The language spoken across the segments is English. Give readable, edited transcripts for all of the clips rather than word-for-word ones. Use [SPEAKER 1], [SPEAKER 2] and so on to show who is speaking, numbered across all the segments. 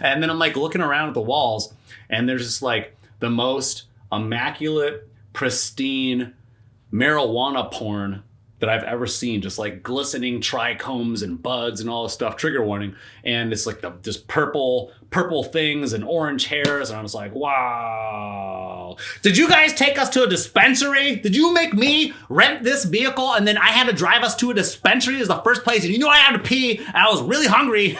[SPEAKER 1] And then I'm like looking around at the walls and there's just like the most immaculate, pristine marijuana porn that I've ever seen, just like glistening trichomes and buds and all this stuff, trigger warning. And it's like just purple things and orange hairs. And I was like, wow. Did you guys take us to a dispensary? Did you make me rent this vehicle? And then I had to drive us to a dispensary as the first place. And you know I had to pee. And I was really hungry.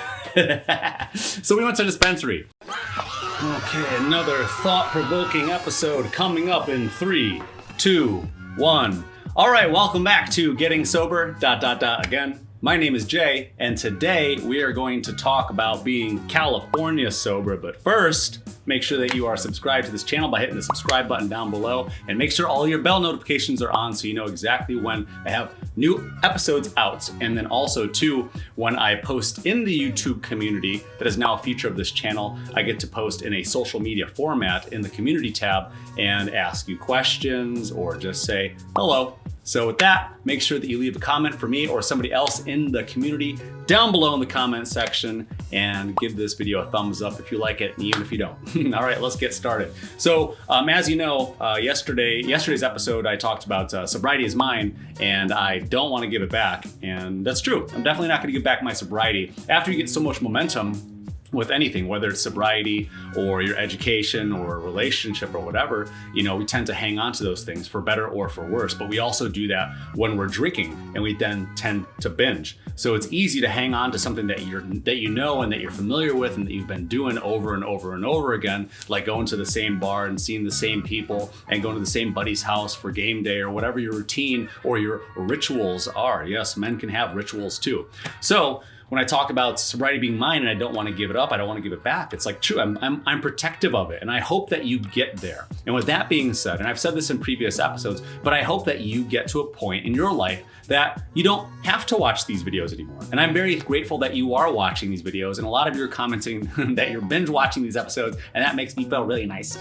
[SPEAKER 1] So we went to a dispensary. Okay, another thought-provoking episode coming up in 3, 2, 1. All right, welcome back to Getting Sober, again. My name is Jay, and today we are going to talk about being California sober. But first, make sure that you are subscribed to this channel by hitting the subscribe button down below, and make sure all your bell notifications are on so you know exactly when I have new episodes out. And then also too, when I post in the YouTube community that is now a feature of this channel, I get to post in a social media format in the community tab and ask you questions or just say hello. So with that, make sure that you leave a comment for me or somebody else in the community down below in the comment section, and give this video a thumbs up if you like it, and even if you don't. All right, let's get started. So as you know, yesterday's episode, I talked about sobriety is mine, and I don't want to give it back. And that's true. I'm definitely not going to give back my sobriety. After you get so much momentum with anything, whether it's sobriety or your education or a relationship or whatever, we tend to hang on to those things for better or for worse. But we also do that when we're drinking, and we then tend to binge. So it's easy to hang on to something that you know and that you're familiar with and that you've been doing over and over and over again, like going to the same bar and seeing the same people and going to the same buddy's house for game day or whatever your routine or your rituals are. Yes, men can have rituals too. So when I talk about sobriety being mine and I don't want to give it up, I don't want to give it back, it's like true, I'm protective of it, and I hope that you get there. And with that being said, and I've said this in previous episodes, but I hope that you get to a point in your life that you don't have to watch these videos anymore. And I'm very grateful that you are watching these videos, and a lot of you are commenting that you're binge watching these episodes, and that makes me feel really nice.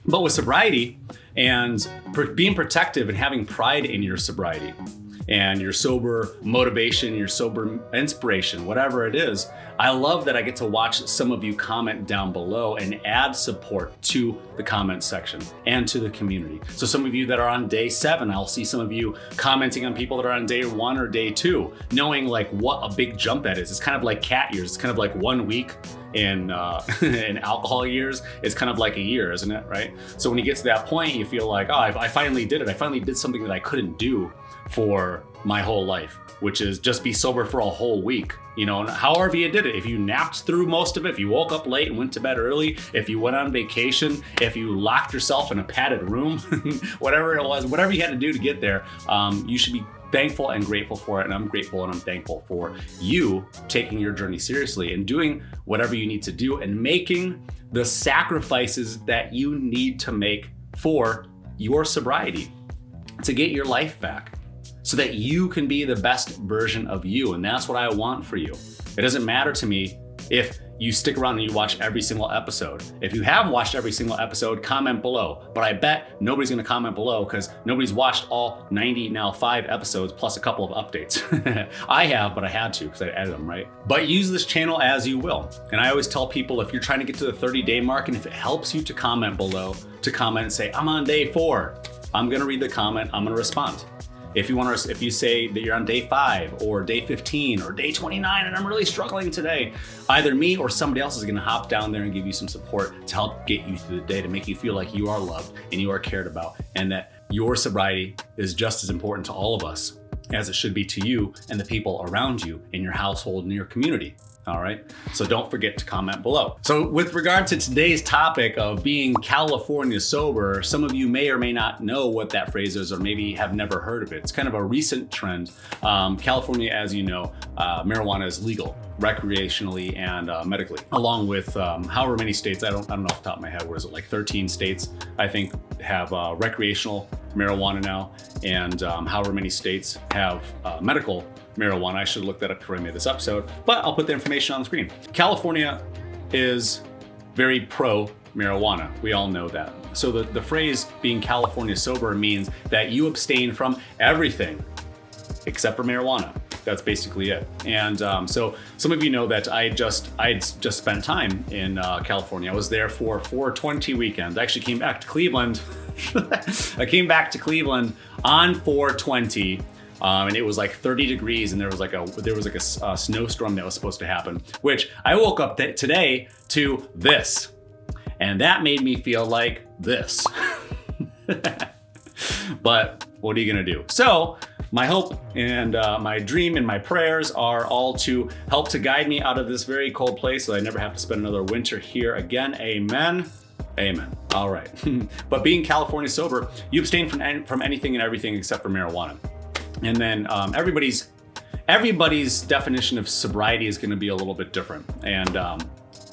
[SPEAKER 1] But with sobriety and being protective and having pride in your sobriety, and your sober motivation, your sober inspiration, whatever it is, I love that I get to watch some of you comment down below and add support to the comment section and to the community. So some of you that are on day 7, I'll see some of you commenting on people that are on day 1 or day 2, knowing like what a big jump that is. It's kind of like cat years. It's kind of like 1 week in alcohol years. It's kind of like a year, isn't it, right? So when you get to that point, you feel like, oh, I finally did it. I finally did something that I couldn't do for my whole life, which is just be sober for a whole week. And however you did it, if you napped through most of it, if you woke up late and went to bed early, if you went on vacation, if you locked yourself in a padded room, whatever it was, whatever you had to do to get there, you should be thankful and grateful for it. And I'm grateful and I'm thankful for you taking your journey seriously and doing whatever you need to do and making the sacrifices that you need to make for your sobriety to get your life back, so that you can be the best version of you. And that's what I want for you. It doesn't matter to me if you stick around and you watch every single episode. If you haven't watched every single episode, comment below. But I bet nobody's gonna comment below because nobody's watched all 5 episodes plus a couple of updates. I have, but I had to because I edited them, right? But use this channel as you will. And I always tell people, if you're trying to get to the 30-day mark, and if it helps you to comment below, to comment and say, I'm on day 4, I'm gonna read the comment, I'm gonna respond. If you say that you're on day 5 or day 15 or day 29 and I'm really struggling today, either me or somebody else is gonna hop down there and give you some support to help get you through the day, to make you feel like you are loved and you are cared about, and that your sobriety is just as important to all of us as it should be to you and the people around you in your household and your community. All right, so don't forget to comment below. So with regard to today's topic of being California sober, some of you may or may not know what that phrase is, or maybe have never heard of it. It's kind of a recent trend. California, as you know, marijuana is legal recreationally and medically, along with however many states, I don't know off the top of my head, what is it, like 13 states, I think, have recreational marijuana now, and however many states have medical marijuana. I should look that up before I made this episode, but I'll put the information on the screen. California is very pro marijuana. We all know that. So the phrase being California sober means that you abstain from everything except for marijuana. That's basically it. And so some of you know that I had just spent time in California. I was there for 420 weekend. I actually came back to Cleveland. I came back to Cleveland on 420. And it was like 30 degrees, and there was like a snowstorm that was supposed to happen, which I woke up today to this, and that made me feel like this. But what are you gonna do? So my hope and my dream and my prayers are all to help to guide me out of this very cold place so I never have to spend another winter here again. Amen. Amen. All right. But being California sober, you abstain from anything and everything except for marijuana. And then everybody's definition of sobriety is going to be a little bit different. And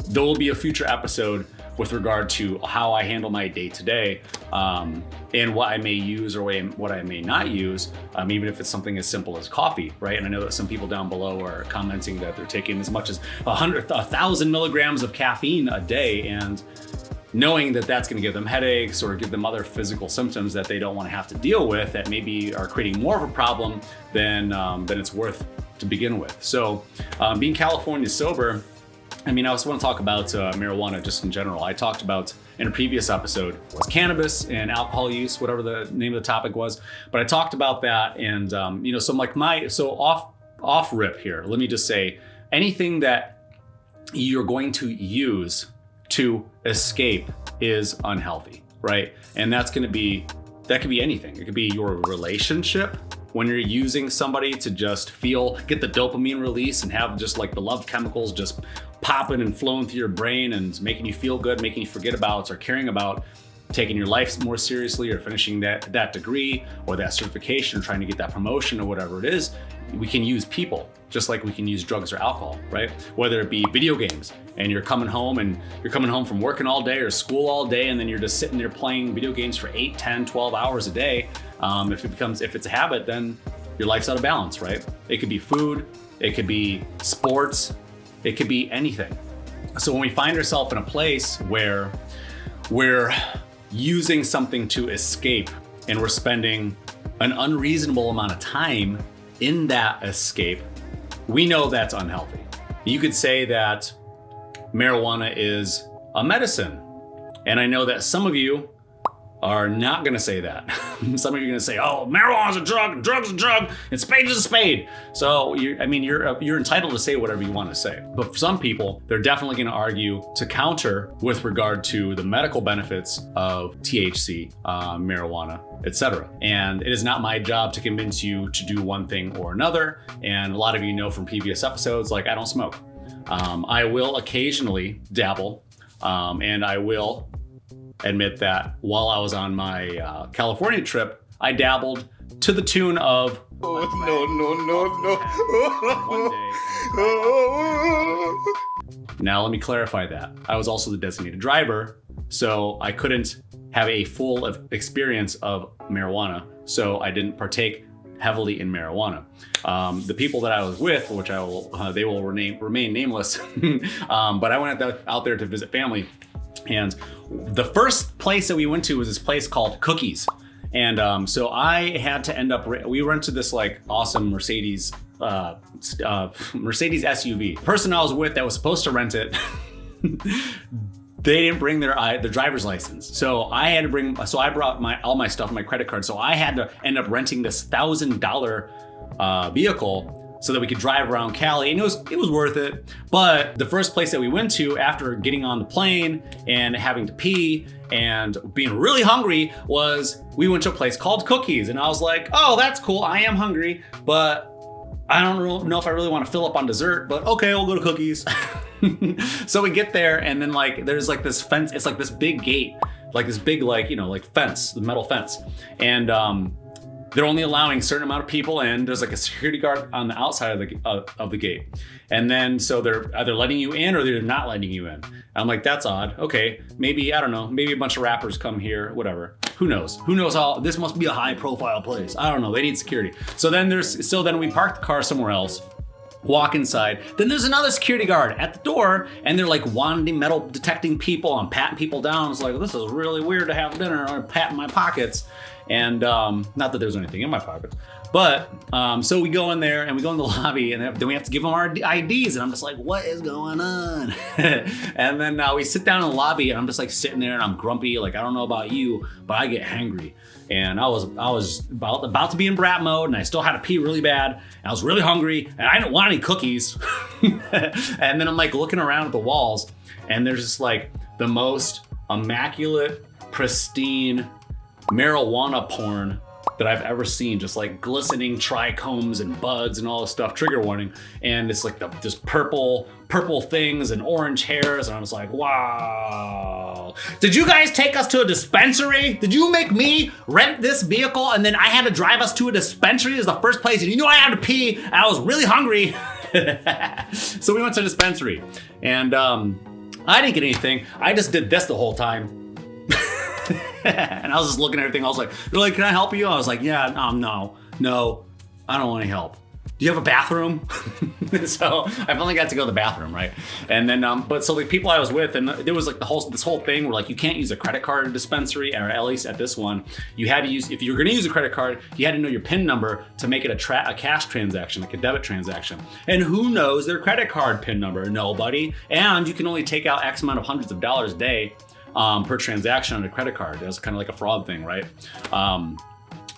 [SPEAKER 1] there will be a future episode with regard to how I handle my day to day, and what I may use or what I may not use, even if it's something as simple as coffee, right? And I know that some people down below are commenting that they're taking as much as 1,000 milligrams of caffeine a day, and knowing that that's going to give them headaches or give them other physical symptoms that they don't want to have to deal with, that maybe are creating more of a problem than it's worth to begin with. So being California sober, I also want to talk about marijuana just in general. I talked about in a previous episode was cannabis and alcohol use, whatever the name of the topic was. But I talked about that, and so off rip here, let me just say, anything that you're going to use to escape is unhealthy, right? And that could be anything. It could be your relationship, when you're using somebody to just get the dopamine release and have just like the love chemicals just popping and flowing through your brain and making you feel good, making you forget about or caring about taking your life more seriously or finishing that degree or that certification or trying to get that promotion or whatever it is. We can use people just like we can use drugs or alcohol, right? Whether it be video games and you're coming home from working all day or school all day, and then you're just sitting there playing video games for 8, 10, 12 hours a day. If it's a habit, then your life's out of balance, right? It could be food, it could be sports, it could be anything. So when we find ourselves in a place where we're using something to escape and we're spending an unreasonable amount of time in that escape, we know that's unhealthy. You could say that marijuana is a medicine. And I know that some of you are not gonna say that. Some of you are gonna say, oh, marijuana's a drug, and drug's a drug, and spade is a spade. So you're entitled to say whatever you want to say. But for some people, they're definitely gonna argue to counter with regard to the medical benefits of THC, marijuana, etc. And it is not my job to convince you to do one thing or another. And a lot of you know from previous episodes, like I don't smoke. I will occasionally dabble, and I will admit that while I was on my California trip, I dabbled to the tune of
[SPEAKER 2] no.
[SPEAKER 1] Now let me clarify that. I was also the designated driver, so I couldn't have a full experience of marijuana, so I didn't partake heavily in marijuana. The people that I was with, which they will remain nameless, but I went out there to visit family. And the first place that we went to was this place called Cookies. And so I had to we rented this like awesome Mercedes SUV. The person I was with that was supposed to rent it, they didn't bring their driver's license. So I brought all my stuff, my credit card. So I had to end up renting this $1,000 vehicle so that we could drive around Cali, and it was worth it. But the first place that we went to after getting on the plane and having to pee and being really hungry was we went to a place called Cookies. And I was like, oh, that's cool. I am hungry, but I don't know if I really want to fill up on dessert, but okay, we'll go to Cookies. So we get there, and then like there's like this fence. It's like this big gate, like this big fence, the metal fence. And they're only allowing a certain amount of people in. There's like a security guard on the outside of the gate. And then, so they're either letting you in or they're not letting you in. I'm like, that's odd. Okay, maybe, I don't know, maybe a bunch of rappers come here, whatever. Who knows? Who knows how, this must be a high profile place. I don't know, they need security. So then we park the car somewhere else, walk inside. Then there's another security guard at the door, and they're like wanding metal detecting people and patting people down. It's like, this is really weird to have dinner or patting my pockets. And not that there's anything in my pockets, but so we go in there and we go in the lobby, and then we have to give them our IDs, and I'm just like, what is going on? And then we sit down in the lobby, and I'm just like sitting there, and I'm grumpy. Like, I don't know about you, but I get hangry. And I was about to be in brat mode, and I still had to pee really bad. And I was really hungry, and I didn't want any cookies. And then I'm like looking around at the walls, and there's just like the most immaculate, pristine marijuana porn that I've ever seen, just like glistening trichomes and buds and all this stuff, trigger warning. And it's like just purple things and orange hairs. And I was like, wow. Did you guys take us to a dispensary? Did you make me rent this vehicle? And then I had to drive us to a dispensary as the first place. And you know I had to pee. And I was really hungry. So we went to a dispensary. And I didn't get anything. I just did this the whole time. And I was just looking at everything. I was like, they're like, can I help you? I was like, yeah, no, I don't want any help. Do you have a bathroom? So I finally got to go to the bathroom, right? And then, but so the people I was with, and there was like this whole thing where like you can't use a credit card at a dispensary, or at least at this one, you had to use, if you were going to use a credit card, you had to know your PIN number to make it a cash transaction, like a debit transaction. And who knows their credit card PIN number? Nobody. And you can only take out X amount of hundreds of dollars a day per transaction on a credit card. That's kind of like a fraud thing, right?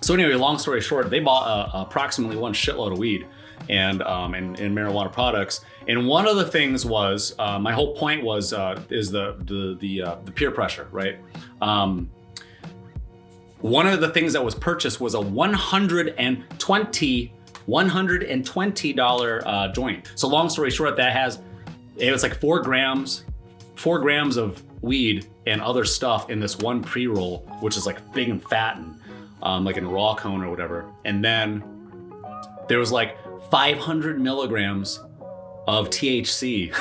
[SPEAKER 1] So anyway, long story short, they bought approximately one shitload of weed and marijuana products. And one of the things was, my whole point was, is the peer pressure, right? One of the things that was purchased was a $120 joint. So long story short, it was like 4 grams of weed and other stuff in this one pre-roll, which is like big and fat and like in raw cone or whatever. And then there was like 500 milligrams of THC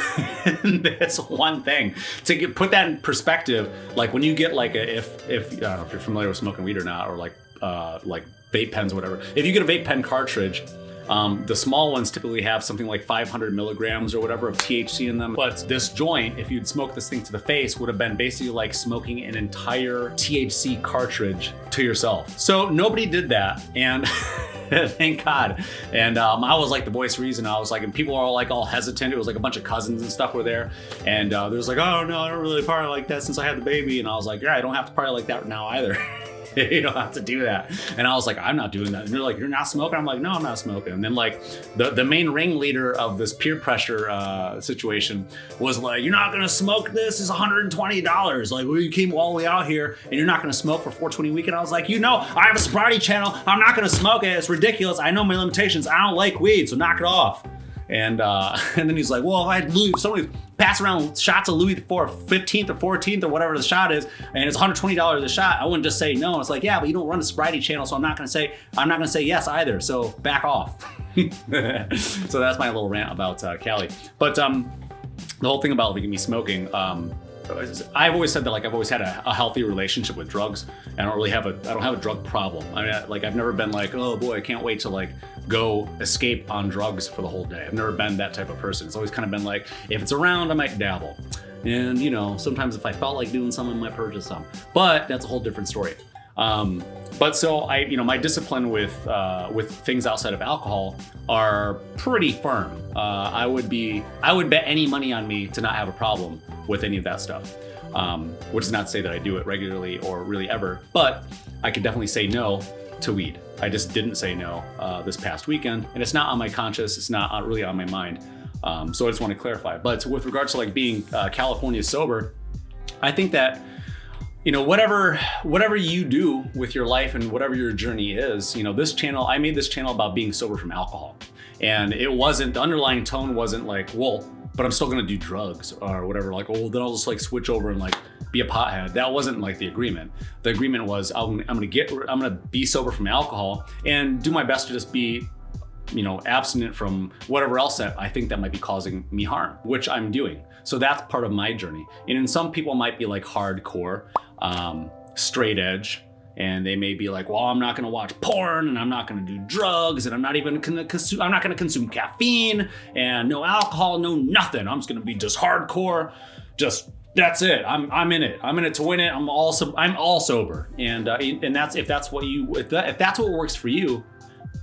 [SPEAKER 1] in this one thing. To put that in perspective, like when you get like if I don't know if you're familiar with smoking weed or not, or like vape pens or whatever. If you get a vape pen cartridge, the small ones typically have something like 500 milligrams or whatever of THC in them. But this joint, if you'd smoked this thing to the face, would have been basically like smoking an entire THC cartridge to yourself. So nobody did that, and thank God. And I was like the voice of reason. I was like, and people are all hesitant. It was like a bunch of cousins and stuff were there, and there was like, oh no, I don't really party like that since I had the baby. And I was like, yeah, I don't have to party like that now either. You don't have to do that. And I was like, I'm not doing that. And they're like, you're not smoking? I'm like, no, I'm not smoking. And then like the main ringleader of this peer pressure situation was like, you're not gonna smoke this, it's $120. Like, well, you came all the way out here and you're not gonna smoke for 420 weekend. I was like, I have a sobriety channel. I'm not gonna smoke it. It's ridiculous. I know my limitations. I don't like weed, so knock it off. And then he's like, well, if I had somebody pass around shots of Louis for 15th or 14th or whatever the shot is, and it's $120 a shot, I wouldn't just say no. It's like, yeah, but you don't run a sobriety channel, so I'm not gonna say yes either. So back off. So that's my little rant about Cali. But the whole thing about me smoking, I've always said that like I've always had a healthy relationship with drugs. I don't have a drug problem. I mean, like I've never been like, oh boy, I can't wait to like go escape on drugs for the whole day. I've never been that type of person. It's always kind of been like, if it's around, I might dabble. And sometimes if I felt like doing something, I might purchase some. But that's a whole different story. But so my discipline with things outside of alcohol are pretty firm. I would bet any money on me to not have a problem with any of that stuff. Which is not to say that I do it regularly or really ever, but I could definitely say no to weed. I just didn't say no this past weekend, and it's not on my conscience. It's not really on my mind. So I just want to clarify. But with regards to like being California sober, I think that whatever you do with your life and whatever your journey is, I made this channel about being sober from alcohol, and the underlying tone wasn't like, well, but I'm still gonna do drugs or whatever. Like, oh, then I'll just like switch over and like be a pothead. That wasn't like the agreement. The agreement was I'm gonna be sober from alcohol and do my best to just be, abstinent from whatever else that I think that might be causing me harm, which I'm doing. So that's part of my journey. And then some people might be like hardcore, straight edge, and they may be like, well, I'm not gonna watch porn, and I'm not gonna do drugs, and I'm not gonna consume caffeine, and no alcohol, no nothing. I'm just gonna be just hardcore, just that's it. I'm in it. I'm in it to win it. I'm all sober. And that's if that's what works for you,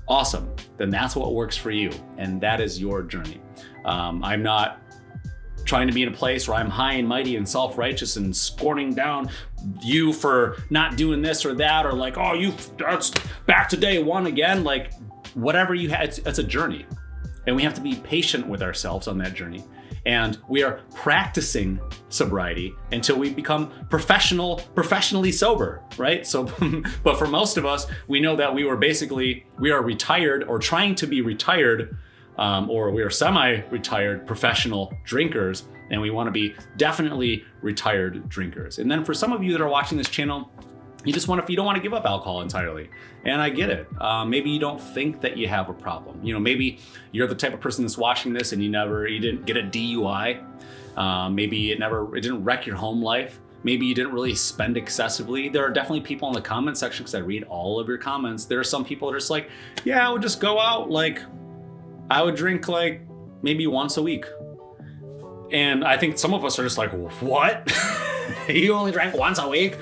[SPEAKER 1] awesome. Then that's what works for you, and that is your journey. I'm not trying to be in a place where I'm high and mighty and self-righteous and scorning down you for not doing this or that, or like, oh, that's back to day one again. Like, whatever you had, it's a journey, and we have to be patient with ourselves on that journey. And we are practicing sobriety until we become professionally sober, right? So, but for most of us, we know that we are retired or trying to be retired, or we are semi-retired professional drinkers, and we want to be definitely retired drinkers. And then for some of you that are watching this channel, you don't want to give up alcohol entirely. And I get it. Maybe you don't think that you have a problem. Maybe you're the type of person that's watching this and you didn't get a DUI. Maybe it didn't wreck your home life. Maybe you didn't really spend excessively. There are definitely people in the comment section, because I read all of your comments. There are some people that are just like, yeah, I would just go out, like I would drink like maybe once a week. And I think some of us are just like, what? You only drank once a week?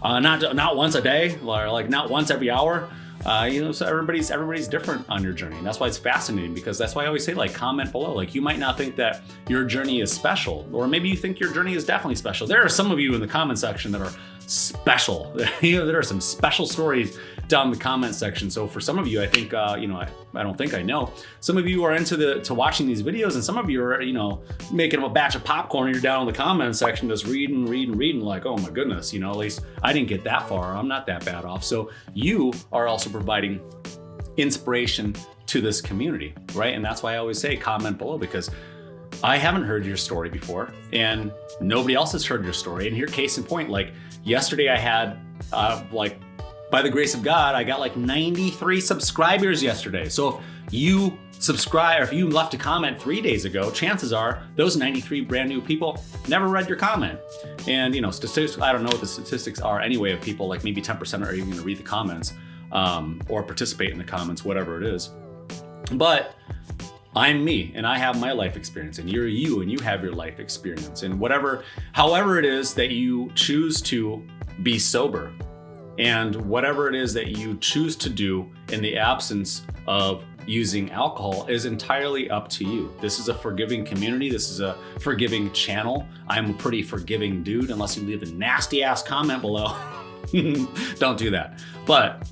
[SPEAKER 1] Not once a day, or like not once every hour. So everybody's different on your journey. And that's why it's fascinating, because that's why I always say, like, comment below. Like, you might not think that your journey is special, or maybe you think your journey is definitely special. There are some of you in the comment section that are special. There are some special stories down in the comment section. So for some of you, I think, I don't think I know. Some of you are to watching these videos, and some of you are, making a batch of popcorn and you're down in the comment section just reading, like, oh my goodness, at least I didn't get that far. I'm not that bad off. So you are also providing inspiration to this community, right? And that's why I always say comment below, because I haven't heard your story before, and nobody else has heard your story. And here, case in point, like yesterday I had, by the grace of God, I got like 93 subscribers yesterday. So if you subscribe, or if you left a comment 3 days ago, chances are those 93 brand new people never read your comment. And statistics, I don't know what the statistics are anyway of people, like maybe 10% are even gonna read the comments, or participate in the comments, whatever it is. But I'm me, and I have my life experience, and you're you, and you have your life experience. And however it is that you choose to be sober, and whatever it is that you choose to do in the absence of using alcohol is entirely up to you. This is a forgiving community. This is a forgiving channel. I'm a pretty forgiving dude, unless you leave a nasty ass comment below. Don't do that. But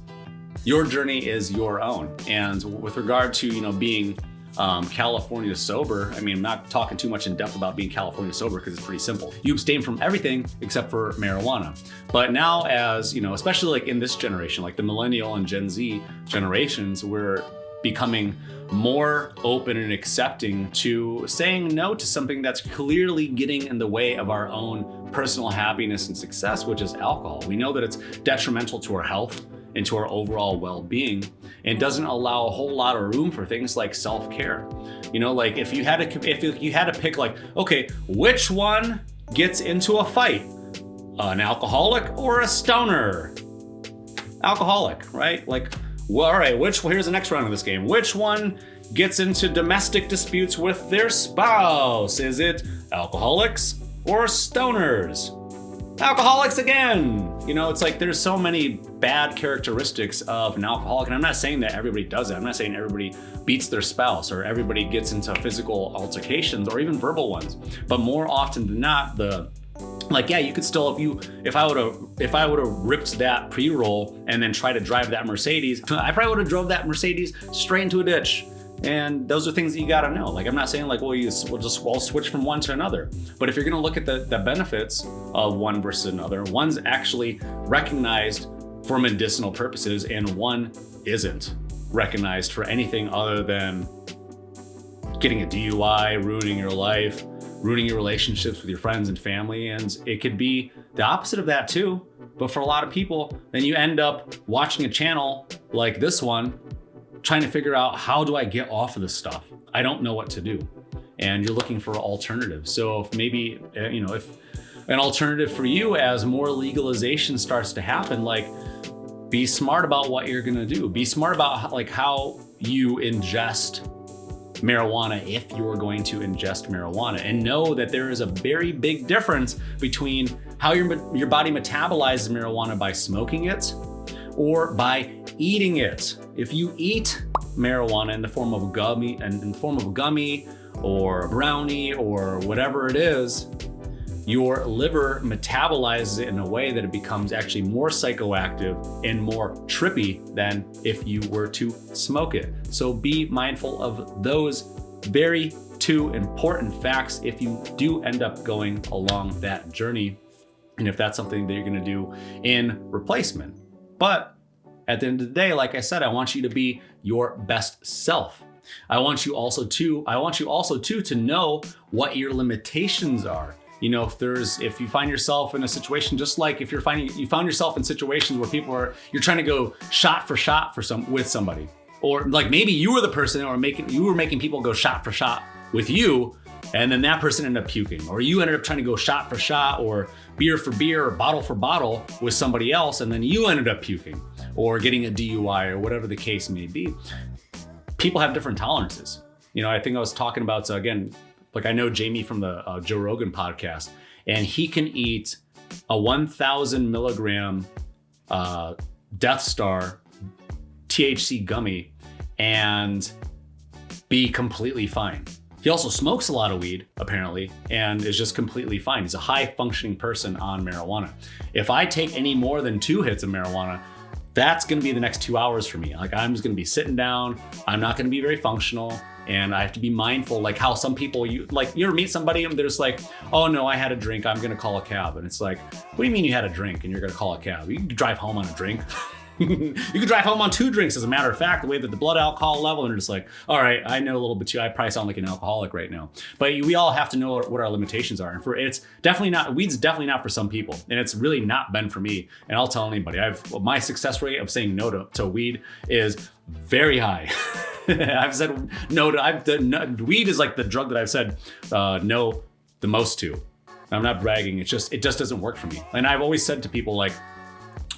[SPEAKER 1] your journey is your own. And with regard to, being California sober, I'm not talking too much in depth about being California sober, because it's pretty simple. You abstain from everything except for marijuana. But now, as especially like in this generation, like the millennial and Gen Z generations, we're becoming more open and accepting to saying no to something that's clearly getting in the way of our own personal happiness and success, which is alcohol. We know that it's detrimental to our health and to our overall well-being, and doesn't allow a whole lot of room for things like self-care. Like if you had to pick, like, okay, which one gets into a fight? An alcoholic or a stoner? Alcoholic, right? Like, well, all right, here's the next round of this game. Which one gets into domestic disputes with their spouse? Is it alcoholics or stoners? Alcoholics again. It's like there's so many bad characteristics of an alcoholic, and I'm not saying that everybody does it. I'm not saying everybody beats their spouse or everybody gets into physical altercations or even verbal ones. But more often than not, you could still, if I would have ripped that pre-roll and then try to drive that Mercedes, I probably would have drove that Mercedes straight into a ditch. And those are things that you gotta know. Like, I'm not saying like, we'll switch from one to another. But if you're gonna look at the benefits of one versus another, one's actually recognized for medicinal purposes, and one isn't recognized for anything other than getting a DUI, ruining your life, ruining your relationships with your friends and family. And it could be the opposite of that too. But for a lot of people, then you end up watching a channel like this one, trying to figure out, how do I get off of this stuff? I don't know what to do. And you're looking for alternatives. So if maybe, if an alternative for you, as more legalization starts to happen, like, be smart about what you're gonna do. Be smart about how you ingest marijuana if you're going to ingest marijuana. And know that there is a very big difference between how your body metabolizes marijuana by smoking it or by eating it. If you eat marijuana in the form of a gummy or brownie or whatever it is, your liver metabolizes it in a way that it becomes actually more psychoactive and more trippy than if you were to smoke it. So be mindful of those very two important facts if you do end up going along that journey, and if that's something that you're gonna do in replacement. But at the end of the day, like I said, I want you to be your best self. I want you also to know what your limitations are. You know, if you find yourself in a situation, just like if you found yourself in situations where you're trying to go shot for shot with somebody, or like maybe you were the person you were making people go shot for shot with you, and then that person ended up puking, or you ended up trying to go shot for shot or beer for beer or bottle for bottle with somebody else, and then you ended up puking or getting a DUI or whatever the case may be. People have different tolerances. You know, I think I was talking about, so again, like I know Jamie from the Joe Rogan podcast, and he can eat a 1,000 milligram Death Star THC gummy and be completely fine. He also smokes a lot of weed, apparently, and is just completely fine. He's a high functioning person on marijuana. If I take any more than 2 hits of marijuana, that's gonna be the next 2 hours for me. Like, I'm just gonna be sitting down, I'm not gonna be very functional, and I have to be mindful, like how some people, you ever meet somebody and they're just like, oh no, I had a drink, I'm gonna call a cab. And it's like, what do you mean you had a drink and you're gonna call a cab? You can drive home on a drink. You could drive home on 2 drinks, as a matter of fact, the way that the blood alcohol level, and you're just like, all right, I know a little bit too, I probably sound like an alcoholic right now. But we all have to know what our limitations are. And weed's definitely not for some people. And it's really not been for me. And I'll tell anybody, my success rate of saying no to weed is very high. I've said no to, weed is like the drug that I've said no the most to. I'm not bragging, it just doesn't work for me. And I've always said to people, like,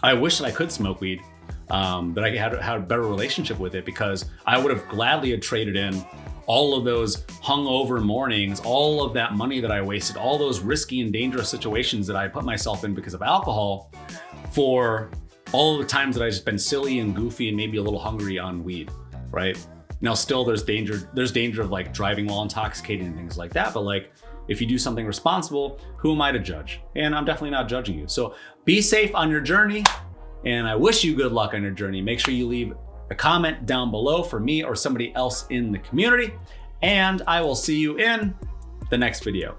[SPEAKER 1] I wish that I could smoke weed, that I had a better relationship with it, because I would have gladly traded in all of those hungover mornings, all of that money that I wasted, all those risky and dangerous situations that I put myself in because of alcohol, for all of the times that I've just been silly and goofy and maybe a little hungry on weed, right? Now, still there's danger of like driving while intoxicated and things like that, but like, if you do something responsible, who am I to judge? And I'm definitely not judging you. So be safe on your journey, and I wish you good luck on your journey. Make sure you leave a comment down below for me or somebody else in the community, and I will see you in the next video.